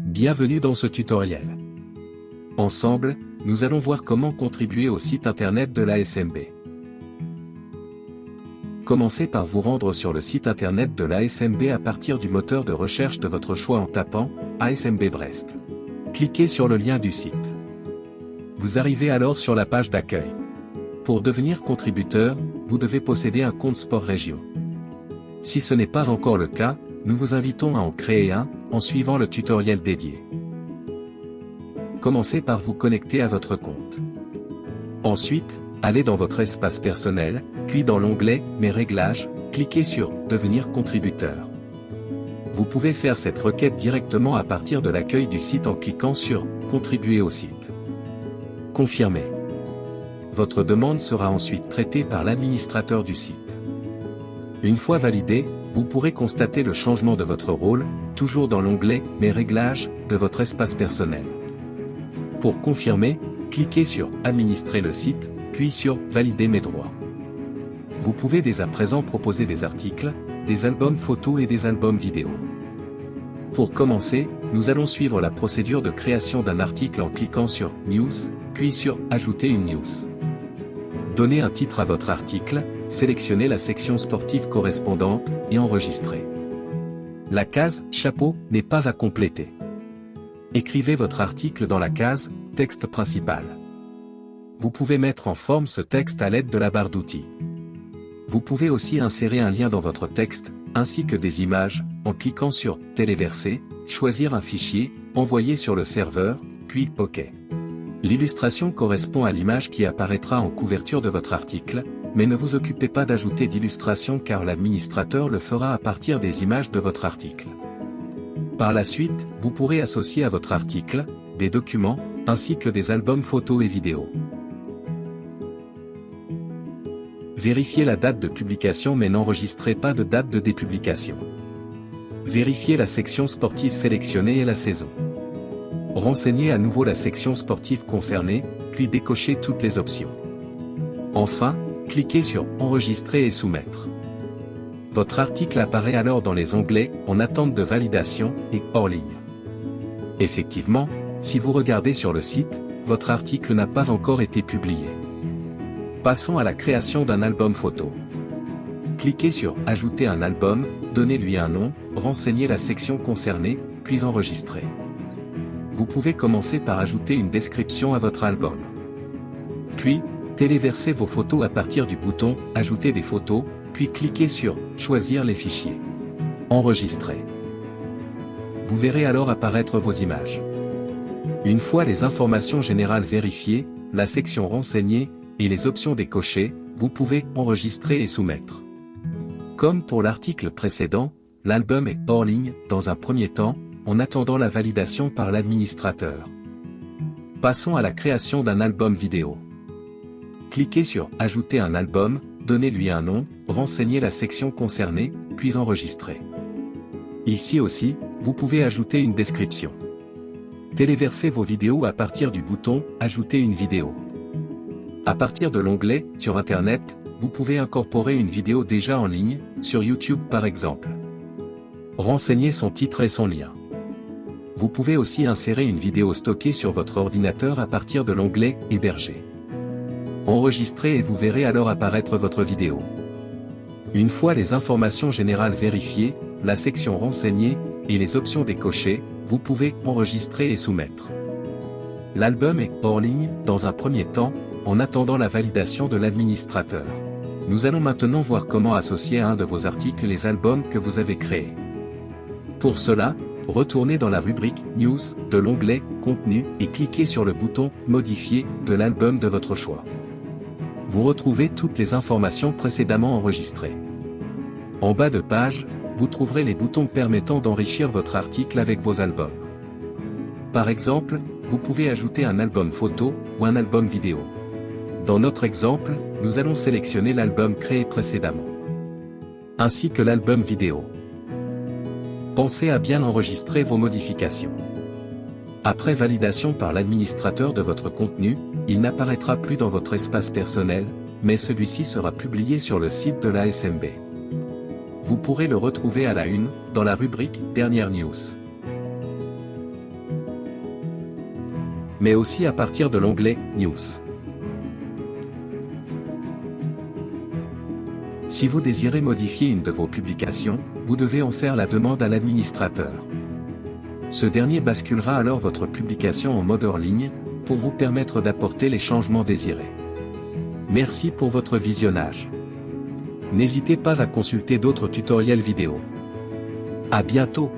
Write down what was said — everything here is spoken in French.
Bienvenue dans ce tutoriel. Ensemble, nous allons voir comment contribuer au site internet de l'ASMB. Commencez par vous rendre sur le site internet de l'ASMB à partir du moteur de recherche de votre choix en tapant « ASMB Brest ». Cliquez sur le lien du site. Vous arrivez alors sur la page d'accueil. Pour devenir contributeur, vous devez posséder un compte Sport Région. Si ce n'est pas encore le cas, nous vous invitons à en créer un, en suivant le tutoriel dédié. Commencez par vous connecter à votre compte. Ensuite, allez dans votre espace personnel, puis dans l'onglet « Mes réglages », cliquez sur « Devenir contributeur ». Vous pouvez faire cette requête directement à partir de l'accueil du site en cliquant sur « Contribuer au site ». Confirmez. Votre demande sera ensuite traitée par l'administrateur du site. Une fois validée, vous pourrez constater le changement de votre rôle, toujours dans l'onglet « Mes réglages » de votre espace personnel. Pour confirmer, cliquez sur « Administrer le site », puis sur « Valider mes droits ». Vous pouvez dès à présent proposer des articles, des albums photos et des albums vidéo. Pour commencer, nous allons suivre la procédure de création d'un article en cliquant sur « News », puis sur « Ajouter une news ». Donnez un titre à votre article, sélectionnez la section sportive correspondante, et enregistrez. La case « Chapeau » n'est pas à compléter. Écrivez votre article dans la case « Texte principal ». Vous pouvez mettre en forme ce texte à l'aide de la barre d'outils. Vous pouvez aussi insérer un lien dans votre texte, ainsi que des images, en cliquant sur « Téléverser », choisir un fichier, envoyer sur le serveur, puis « OK ». L'illustration correspond à l'image qui apparaîtra en couverture de votre article, mais ne vous occupez pas d'ajouter d'illustration car l'administrateur le fera à partir des images de votre article. Par la suite, vous pourrez associer à votre article, des documents, ainsi que des albums photos et vidéos. Vérifiez la date de publication mais n'enregistrez pas de date de dépublication. Vérifiez la section sportive sélectionnée et la saison. Renseignez à nouveau la section sportive concernée, puis décochez toutes les options. Enfin, cliquez sur « Enregistrer et soumettre ». Votre article apparaît alors dans les onglets « En attente de validation » et « Hors ligne ». Effectivement, si vous regardez sur le site, votre article n'a pas encore été publié. Passons à la création d'un album photo. Cliquez sur « Ajouter un album », donnez-lui un nom, renseignez la section concernée, puis enregistrez. Vous pouvez commencer par ajouter une description à votre album. Puis, téléversez vos photos à partir du bouton « Ajouter des photos », puis cliquez sur « Choisir les fichiers ». Enregistrer. Vous verrez alors apparaître vos images. Une fois les informations générales vérifiées, la section Renseigner, et les options décochées, vous pouvez enregistrer et soumettre. Comme pour l'article précédent, l'album est hors ligne, dans un premier temps, en attendant la validation par l'administrateur. Passons à la création d'un album vidéo. Cliquez sur « Ajouter un album », donnez-lui un nom, renseignez la section concernée, puis enregistrez. Ici aussi, vous pouvez ajouter une description. Téléversez vos vidéos à partir du bouton « Ajouter une vidéo ». À partir de l'onglet « Sur Internet », vous pouvez incorporer une vidéo déjà en ligne, sur YouTube par exemple. Renseignez son titre et son lien. Vous pouvez aussi insérer une vidéo stockée sur votre ordinateur à partir de l'onglet « Héberger ». Enregistrez et vous verrez alors apparaître votre vidéo. Une fois les informations générales vérifiées, la section Renseigner, et les options décochées, vous pouvez enregistrer et soumettre. L'album est hors ligne, dans un premier temps, en attendant la validation de l'administrateur. Nous allons maintenant voir comment associer à un de vos articles les albums que vous avez créés. Pour cela, retournez dans la rubrique « News » de l'onglet « Contenu » et cliquez sur le bouton « Modifier » de l'album de votre choix. Vous retrouvez toutes les informations précédemment enregistrées. En bas de page, vous trouverez les boutons permettant d'enrichir votre article avec vos albums. Par exemple, vous pouvez ajouter un album photo ou un album vidéo. Dans notre exemple, nous allons sélectionner l'album créé précédemment, ainsi que l'album vidéo. Pensez à bien enregistrer vos modifications. Après validation par l'administrateur de votre contenu, il n'apparaîtra plus dans votre espace personnel, mais celui-ci sera publié sur le site de l'ASMB. Vous pourrez le retrouver à la une, dans la rubrique « Dernière news ». mais aussi à partir de l'onglet News. Si vous désirez modifier une de vos publications, vous devez en faire la demande à l'administrateur. Ce dernier basculera alors votre publication en mode hors ligne, pour vous permettre d'apporter les changements désirés. Merci pour votre visionnage. N'hésitez pas à consulter d'autres tutoriels vidéo. À bientôt.